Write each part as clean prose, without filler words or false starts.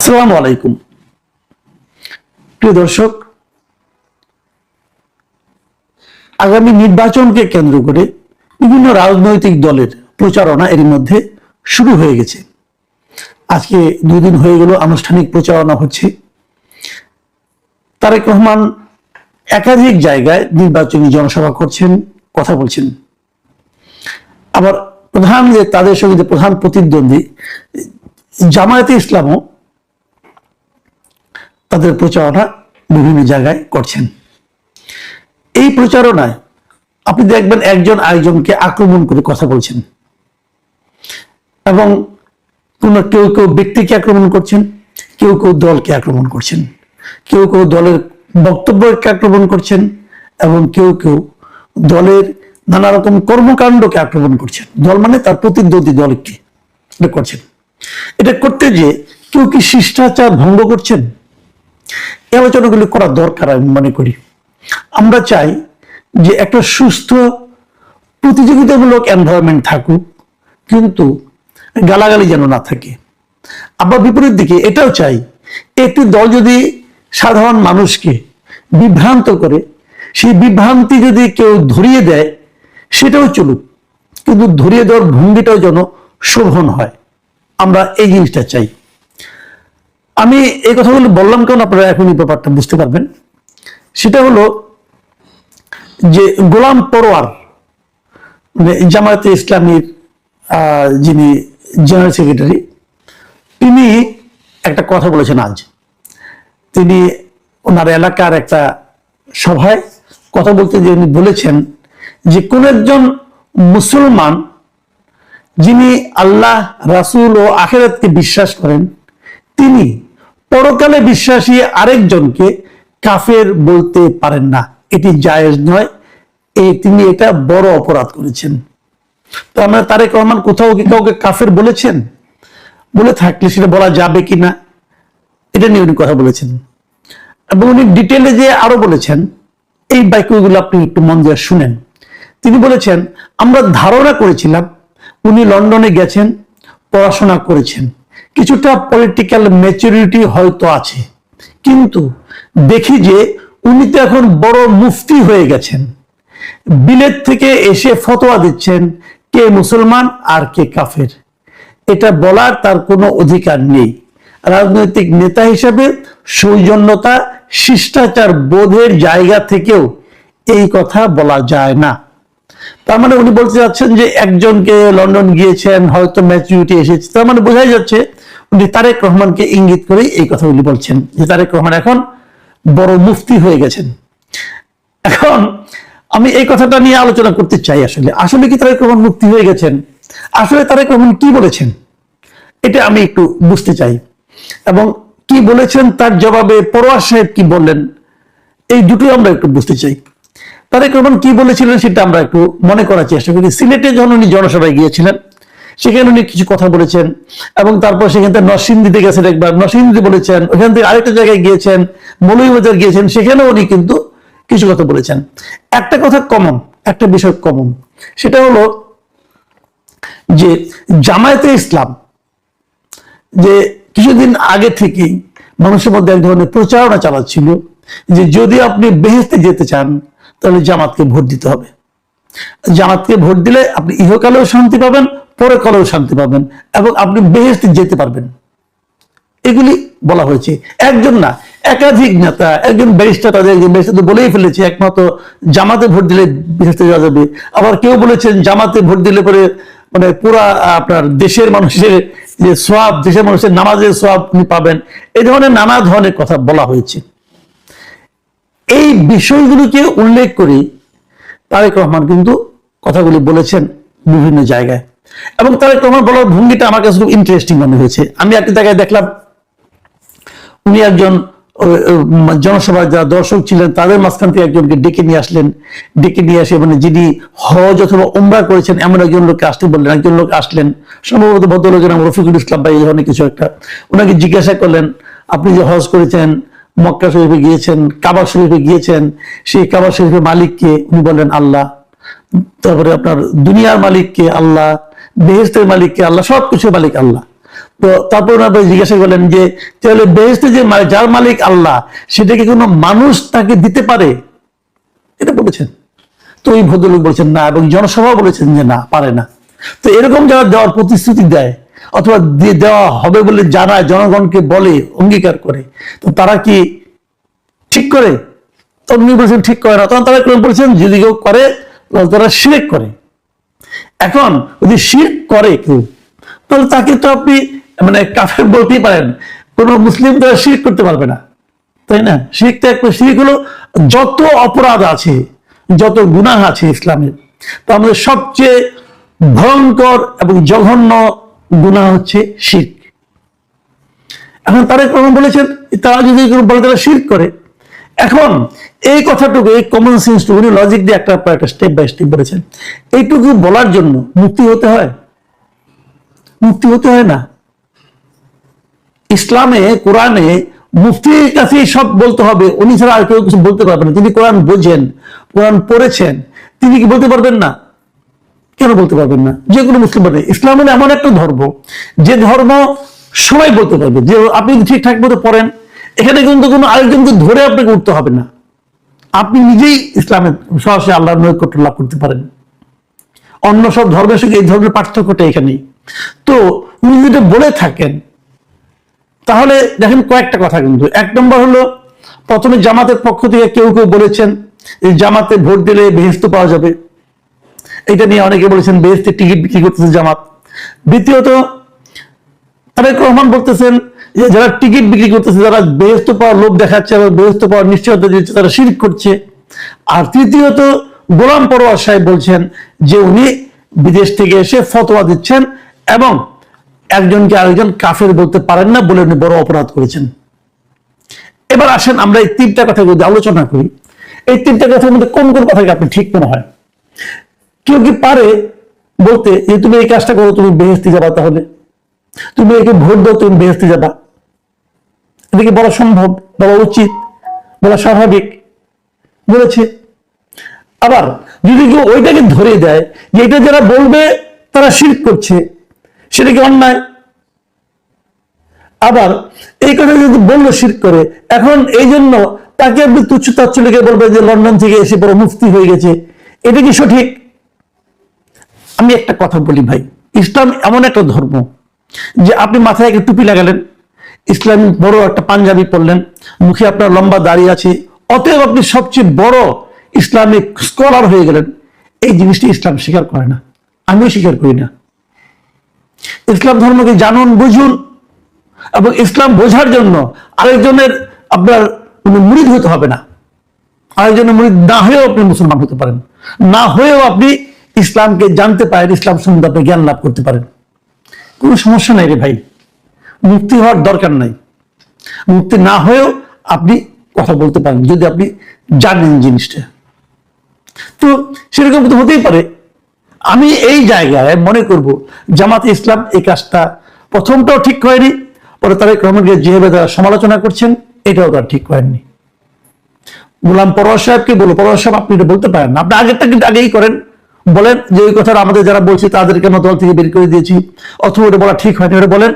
আসসালামু আলাইকুম প্রিয় দর্শক, আগামী নির্বাচনকে কেন্দ্র করে বিভিন্ন রাজনৈতিক দলের প্রচারণা এর মধ্যে শুরু হয়ে গেছে। আজকে 2 দিন হয়ে গেল আনুষ্ঠানিক প্রচারণা হচ্ছে। তারেক রহমান একাধিক জায়গায় নির্বাচনী জনসভা করছেন, কথা বলছেন। আবার তাদের সঙ্গে প্রধান প্রতিদ্বন্দ্বী জামায়াতে ইসলামও তাদের প্রচারণা বিভিন্ন জায়গায় করছেন। এই প্রচারণায় আপনি দেখবেন একজন আরেকজনকে আক্রমণ করে কথা বলছেন এবং কেউ কেউ ব্যক্তিকে আক্রমণ করছেন, কেউ কেউ দলকে আক্রমণ করছেন, কেউ কেউ দলের বক্তব্যকে আক্রমণ করছেন এবং কেউ কেউ দলের নানা রকম কর্মকাণ্ডকে আক্রমণ করছেন। দল মানে তার প্রতিদ্বন্দ্বী দলকে করছেন। এটা করতে যে কেউ কি শিষ্টাচার ভঙ্গ করছেন? এই আলোচনাগুলি করা দরকার আমি মনে করি। আমরা চাই যে একটা সুস্থ প্রতিযোগিতামূলক এনভায়রনমেন্ট থাকুক, কিন্তু গালাগালি যেন না থাকে। আবার বিপরীত দিকে এটাও চাই, একটি দল যদি সাধারণ মানুষকে বিভ্রান্ত করে, সেই বিভ্রান্তি যদি কেউ ধরিয়ে দেয় সেটাও চলুক, কিন্তু ধরিয়ে দেওয়ার ভঙ্গিটাও যেন শোভন হয়। আমরা এই জিনিসটা চাই। আমি এই কথাগুলো বললাম কারণ আপনারা এখন এই ব্যাপারটা বুঝতে পারবেন। সেটা হলো যে গোলাম পরোয়ার, মানে জামায়াতে ইসলামীর যিনি জেনারেল সেক্রেটারি, তিনি একটা কথা বলেছেন আজ। তিনি ওনার এলাকার একটা সভায় কথা বলতে যে উনি বলেছেন যে কোন একজন মুসলমান যিনি আল্লাহ, রাসূল ও আখিরাতকে বিশ্বাস করেন, তিনি পরকালে বিশ্বাসী আরেকজনকে কাফের বলতে পারেন না। এটি জায়েজ নয়। তিনি এটা বড় অপরাধ করেছেন। তো আমরা তারেক রহমান কোথাও কি কাউকে কাফের বলেছেন? বলে থাকলে সেটা বলা যাবে কিনা এটা নিয়ে উনি কথা বলেছেন এবং উনি ডিটেলে যে আরো বলেছেন, এই বাক্যগুলো আপনি একটু মন দিয়ে শুনেন। তিনি বলেছেন, আমরা ধারণা করেছিলাম উনি লন্ডনে গেছেন, পড়াশোনা করেছেন, কিছুটা পলিটিক্যাল ম্যাচুরিটি হয়তো আছে, কিন্তু দেখি যে উনি তো এখন বড় মুফতি হয়ে গেছেন। বিলেত থেকে এসে ফতোয়া দিচ্ছেন কে মুসলমান আর কে কাফের। এটা বলার তার কোনো অধিকার নেই। রাজনৈতিক নেতা হিসেবে সৌজন্যতা, শিষ্টাচার বোধের জায়গা থেকেও এই কথা বলা যায় না। তার মানে উনি বলতে চাচ্ছেন যে একজনকে লন্ডন গিয়েছেন, হয়তো ম্যাচুরিটি এসেছে, তার মানে বোঝাই যাচ্ছে উনি তারেক রহমানকে ইঙ্গিত করে এই কথাগুলি বলছেন যে তারেক রহমান এখন বড় মুফতি হয়ে গেছেন। এখন আমি এই কথাটা নিয়ে আলোচনা করতে চাই। আসলে কি তারেক রহমান মুফতি হয়ে গেছেন? আসলে তারেক রহমান কি বলেছেন এটা আমি একটু বুঝতে চাই, এবং কি বলেছেন তার জবাবে পরোয়ার সাহেব কি বললেন, এই দুটোই আমরা একটু বুঝতে চাই। তারেক রহমান কি বলেছিলেন সেটা আমরা একটু মনে করার চেষ্টা করি। সিলেটে যখন উনি জনসভায় গিয়েছিলেন, সেখানে উনি কিছু কথা বলেছেন এবং তারপর সেখান থেকে নরসিংদীতে গেছেন, একবার নরসিংদীতে বলেছেন, ওখান থেকে আরেকটা জায়গায় গিয়েছেন, মৌলভীবাজার গিয়েছেন, সেখানেও উনি কিন্তু কিছু কথা বলেছেন। একটা কথা কমন, একটা বিষয় কমন, সেটা হলো যে জামায়াতে ইসলাম যে কিছুদিন আগে থেকেই মানুষের মধ্যে এক ধরনের প্রচারণা চালাচ্ছিল যে যদি আপনি বেহেশতে যেতে চান তাহলে জামাতকে ভোট দিতে হবে। জামাতকে ভোট দিলে আপনি ইহকালেও শান্তি পাবেন, পরকালেও শান্তি পাবেন এবং আপনি বেহেশতে যেতে পারবেন। এগুলি বলা হয়েছে। একজন না, একাধিক নেতা, একজন ব্যারিস্টার, তাদের একজন ব্যারিস্টার তো বলেই ফেলেছে একমাত্র জামাতে ভোট দিলে বেহেশতে যাওয়া যাবে। আবার কেউ বলেছেন জামাতে ভোট দিলে পরে মানে পুরা আপনার দেশের মানুষের যে সোয়াব, দেশের মানুষের নামাজের সোয়াব আপনি পাবেন। এই ধরনের নানা ধরনের কথা বলা হয়েছে। এই বিষয়গুলোকে উল্লেখ করে তারেক রহমান কিন্তু কথাগুলি বলেছেন বিভিন্ন জায়গায়, এবং তারেক রহমান বলার ভঙ্গিটা আমার কাছে খুব ইন্টারেস্টিং মনে হয়েছে। আমি একটা জায়গায় দেখলাম উনি একজন জনসভায় যারা দর্শক ছিলেন তাদের মাঝখান থেকে একজনকে ডেকে নিয়ে আসলেন। ডেকে নিয়ে আসে মানে যিনি হজ অথবা উমরা করেছেন এমন একজন লোককে আসতে বললেন। একজন লোক আসলেন, সম্ভবত ভদ্রলোকের নাম রফিকুল ইসলাম বা এই ধরনের কিছু একটা। ওনাকে জিজ্ঞাসা করলেন, আপনি যে হজ করেছেন, মক্কা শরীফে গিয়েছেন, কাবা শরীফে গিয়েছেন, সেই কাবা শরীফের মালিককে? উনি বললেন আল্লাহ। তারপরে আপনার দুনিয়ার মালিককে? আল্লাহ। বেহেশতের মালিককে? আল্লাহ। সবকিছুর মালিক আল্লাহ। তো তারপর ওনারা জিজ্ঞাসা করলেন যে তাহলে বেহেশতে যে যার মালিক আল্লাহ, সেটাকে কোনো মানুষ তাকে দিতে পারে? এটা বলেছেন। তো ওই ভদ্রলোক বলেছেন না, এবং জনসভা বলেছেন যে না, পারে না। তো এরকম যারা দেওয়ার প্রতিশ্রুতি দেয় অথবা দেওয়া হবে বলে জানায়, জনগণকে বলে, অঙ্গীকার করে, তো তারা কি ঠিক করে? তো উনি বলছেন ঠিক করে না। তখন তারা বলছেন যদি কেউ করে তারা শিরক করে। এখন যদি শিরক করে কেউ, তাহলে তাকে তো আপনি মানে কাফের বলতেই পারেন, কোন মুসলিম তো শিরক করতে পারবে না, তাই না? শিরকটা একটা শিরক হলো যত অপরাধ আছে, যত গুনাহ আছে ইসলামের, তো আমাদের সবচেয়ে ভয়ঙ্কর এবং জঘন্য গুনাহ হচ্ছে শিরক। এখন তারা বলেছেন তারা যদি বলে তারা শিরক করে, এখন এই কথাটুকু, এই কমন সেন্সটুকু উনি লজিক দিয়ে একটা স্টেপ বাই স্টেপ বলেছেন। এইটুকু বলার জন্য মুক্তি হতে হয়? মুক্তি হতে হয় না। ইসলামে, কোরআনে মুফতির কাছেই সব বলতে হবে, উনি ছাড়া আর কেউ কিছু বলতে পারবেন না। তিনি কোরআন বোঝেন, কোরআন পড়েছেন, তিনি কি বলতে পারবেন না? কেন বলতে পারবেন না? যে কোনো মুসলিম বলে। ইসলাম হলো এমন একটা ধর্ম, যে ধর্ম সবাই বলতে পারবে। যে আপনি ঠিকঠাক মতো পড়েন, এখানে কিন্তু কোনো আরেকজনকে ধরে আপনাকে উঠতে হবে না, আপনি নিজেই ইসলামের সরাসরি আল্লাহর নৈকট্য লাভ করতে পারেন। অন্য সব ধর্মের সঙ্গে এই ধর্মের পার্থক্যটা এখানেই। তো উনি যদি বলে থাকেন, তাহলে দেখেন কয়েকটা কথা কিন্তু। এক নম্বর হলো, প্রথমে জামাতের পক্ষ থেকে কেউ কেউ বলেছেন এই জামাতে ভোট দিলে বেহেশত পাওয়া যাবে, এটা নিয়ে অনেকে বলেছেন বেহেশতের টিকিট বিক্রি করতেছে জামাত। দ্বিতীয়ত তারেক রহমান বলতেছেন যে যারা টিকিট বিক্রি করতেছে, যারা বেহেশত পাওয়ার লোভ দেখাচ্ছে এবং বেহেশত পাওয়ার নিশ্চয়তা দিচ্ছে, তারা শিরক করছে। আর তৃতীয়ত গোলাম পরোয়ার সাহেব বলছেন যে উনি বিদেশ থেকে এসে ফতোয়া দিচ্ছেন এবং একজনকে আরেকজন কাফের বলতে পারেন না বলে উনি বড় অপরাধ করেছেন। এবার আসেন আমরা এই তিনটা কথা যদি আলোচনা করি, এই তিনটা কথার মধ্যে কোন কোন কথাকে আপনি ঠিক মনে হয়? কেউ কি পারে বলতে যে তুমি এই কাজটা করো, তুমি বেহেশতে যাবা, তাহলে তুমি একে ভোট দাও, তুমি বেহেশতে যাবা? এটা কি বলা সম্ভব, বলা উচিত, বলা স্বাভাবিক? বলেছে। আবার যদি কেউ ওইটাকে ধরে দেয় যে এটা যারা বলবে তারা শিরক করছে, সেটা কি অন্যায়? আবার এই কথা যদি বললো শিরক করে, এখন এই জন্য তাকে আপনি তুচ্ছ তাচ্ছিল্যকে বলবে যে লন্ডন থেকে এসে বড় মুফতি হয়ে গেছে, এটা কি সঠিক? আমি একটা কথা বলি ভাই, ইসলাম এমন একটা ধর্ম যে আপনি মাথায় একটা টুপি লাগালেন, ইসলামী বড় একটা পাঞ্জাবি পরলেন, মুখে আপনার লম্বা দাড়ি আছে, অতএব আপনি সবচেয়ে বড় ইসলামিক স্কলার হয়ে গেলেন। এই জিনিসটি ইসলাম স্বীকার করে না, আমিও স্বীকার করি না। ইসলাম ধর্মকে জানুন, বুঝুন, এবং ইসলাম বোঝার জন্য আরেকজনের আপনার মুরিদ হতে হবে না। আরেকজনের মুরিদ না হয়েও আপনি মুসলমান হতে পারেন, না হয়েও আপনি ইসলামকে জানতে পারেন, ইসলাম সম্বন্ধে আপনি জ্ঞান লাভ করতে পারেন। কোনো সমস্যা নাই রে ভাই, মুক্তি হওয়ার দরকার নাই। মুক্তি না হয়েও আপনি কথা বলতে পারেন যদি আপনি জানেন জিনিসটা। তো সেরকম তো হতেই পারে। আমি এই জায়গায় মনে করব জামাতে ইসলাম এই কাজটা প্রথমটাও ঠিক করেনি, পরে তারেক রহমানকে যেভাবে তারা সমালোচনা করছেন এটাও তার ঠিক করেননি। গোলাম পরোয়ার সাহেবকে বলো, পরোয়ার সাহেব আপনি এটা বলতে পারেন না, আপনি আগেরটা কিন্তু আগেই করেন, বলেন যে ওই কথাটা আমাদের যারা বলছি তাদেরকে আমরা দল থেকে বের করে দিয়েছি, অথবা ওটা বলা ঠিক হয়নি, ওটা বলেন।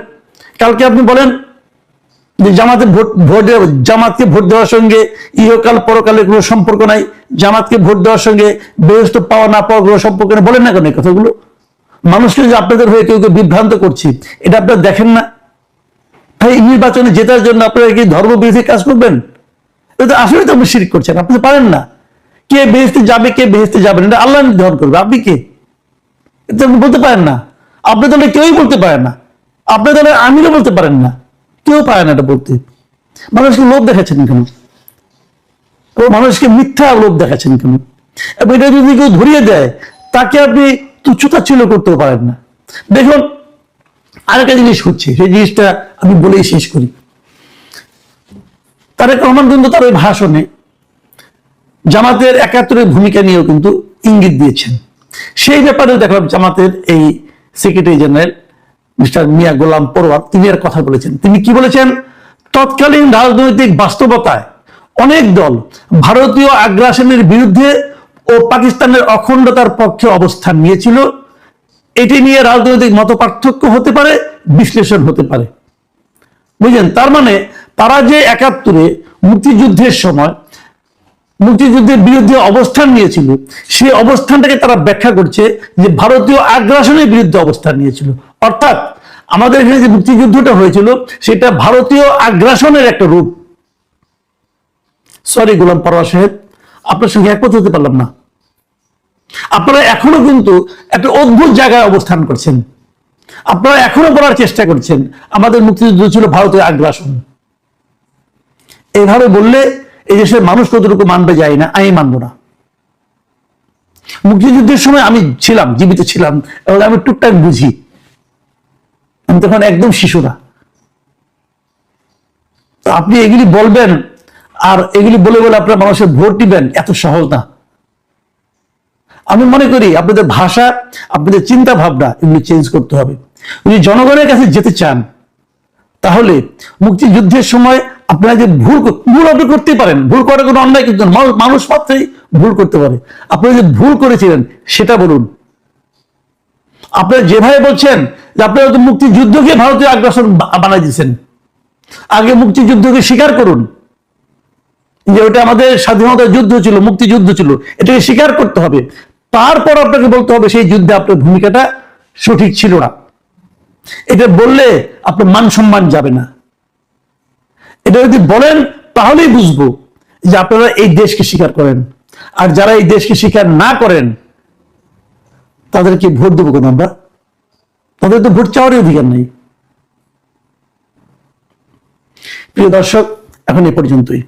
কালকে আপনি বলেন যে জামাতকে ভোট দেওয়ার সঙ্গে ইহকাল পরকালের কোনো সম্পর্ক নাই, জামাতকে ভোট দেওয়ার সঙ্গে বেহেশত পাওয়া না পাওয়ার কোনো সম্পর্ক নেই, বলেন না কেন এই কথাগুলো? মানুষকে যে আপনাদের হয়ে কেউ কেউ বিভ্রান্ত করছি, এটা আপনারা দেখেন না? এই নির্বাচনে জেতার জন্য আপনারা কি ধর্মবিরোধী কাজ করবেন? এটা আসলে তো আপনি শিরক করছেন, আপনি পারেন না। কে বেহেশতে যাবে, কে বেহেশতে যাবে না, এটা আল্লাহ নির্ধারণ করবে, আপনি কে? এটা আপনি বলতে পারেন না। আপনার দলে কেউই বলতে পারে না, আপনার দলে আমিরও বলতে পারেন না, কেউ পারে না এটা বলতে। মানুষকে লোভ দেখাচ্ছেন কেন? মানুষকে মিথ্যা লোভ দেখাচ্ছেন কেন? এবং এটা যদি কেউ ধরিয়ে দেয়, তাকে আপনি তুচ্ছতাচ্ছিল্য করতেও পারেন না। দেখুন আরেকটা জিনিস হচ্ছে, সেই জিনিসটা আমি বলেই শেষ করি। তারেক রহমান কিন্তু তার ওই ভাষণে জামাতের ৭১-এর ভূমিকা নিয়েও কিন্তু ইঙ্গিত দিয়েছেন। সেই ব্যাপারে দেখলাম জামাতের এই সেক্রেটারি জেনারেল মিস্টার মিয়া গোলাম পরোয়ার তিনি আর কথা বলেছেন। তিনি কি বলেছেন? তৎকালীন রাজনৈতিক বাস্তবতায় অনেক দল ভারতীয় আগ্রাসনের বিরুদ্ধে ও পাকিস্তানের অখণ্ডতার পক্ষে অবস্থান নিয়েছিল। এটি নিয়ে রাজনৈতিক মতপার্থক্য হতে পারে, বিশ্লেষণ হতে পারে। বুঝলেন? তার মানে তারা যে 71-এ মুক্তিযুদ্ধের সময় মুক্তিযুদ্ধের বিরুদ্ধে অবস্থান নিয়েছিল, সেই অবস্থানটাকে তারা ব্যাখ্যা করছে যে ভারতীয় আগ্রাসনের বিরুদ্ধে অবস্থান নিয়েছিল। অর্থাৎ আমাদের এখানে যে মুক্তিযুদ্ধটা হয়েছিল সেটা ভারতীয় আগ্রাসনের একটা রূপ। সরি গোলাম পরোয়ার সাহেব, আপনার সঙ্গে একমত হতে পারলাম না। আপনারা এখনো কিন্তু একটা অদ্ভুত জায়গায় অবস্থান করছেন। আপনারা এখনো বলার চেষ্টা করছেন আমাদের মুক্তিযুদ্ধ ছিল ভারতীয় আগ্রাসন। এইভাবে বললে এই দেশের মানুষ কতটুকু মানবে যায় না, আমি মানবো না। মুক্তিযুদ্ধের সময় আমি ছিলাম, জীবিত ছিলাম, এবং আমি টুকটাক বুঝি। আমি তখন একদম শিশু না। তো আপনি এগুলি বলবেন আর এগুলি বলে বলে আপনার মানুষের ভোট দিবেন, এত সহজ না। আমি মনে করি আপনাদের ভাষা, আপনাদের চিন্তা ভাবনা এগুলি চেঞ্জ করতে হবে। যদি জনগণের কাছে যেতে চান তাহলে মুক্তিযুদ্ধের সময় আপনারা যে ভুল আপনি করতেই পারেন, ভুল করার কোনো অন্যায় কিন্তু মানুষ মাত্রই ভুল করতে পারে। আপনারা যে ভুল করেছিলেন সেটা বলুন। আপনারা যেভাবে বলছেন যে আপনারা তো মুক্তিযুদ্ধকে ভারতীয় আগ্রাসন বানাই দিয়েছেন, আগে মুক্তিযুদ্ধকে স্বীকার করুন যে ওটা আমাদের স্বাধীনতা যুদ্ধ ছিল, মুক্তিযুদ্ধ ছিল, এটাকে স্বীকার করতে হবে। তারপর আপনাকে বলতে হবে সেই যুদ্ধে আপনার ভূমিকাটা সঠিক ছিল না। এটা বললে আপনার মান সম্মান যাবে না। এটা যদি বলেন তাহলেই বুঝবো যে আপনারা এই দেশকে স্বীকার করেন। আর যারা এই দেশকে স্বীকার না করেন তাদেরকে ভোট দেবো কেন আমরা? তাদের তো ভোট চাওয়ারই অধিকার নেই। প্রিয় দর্শক, এখন এ পর্যন্তই।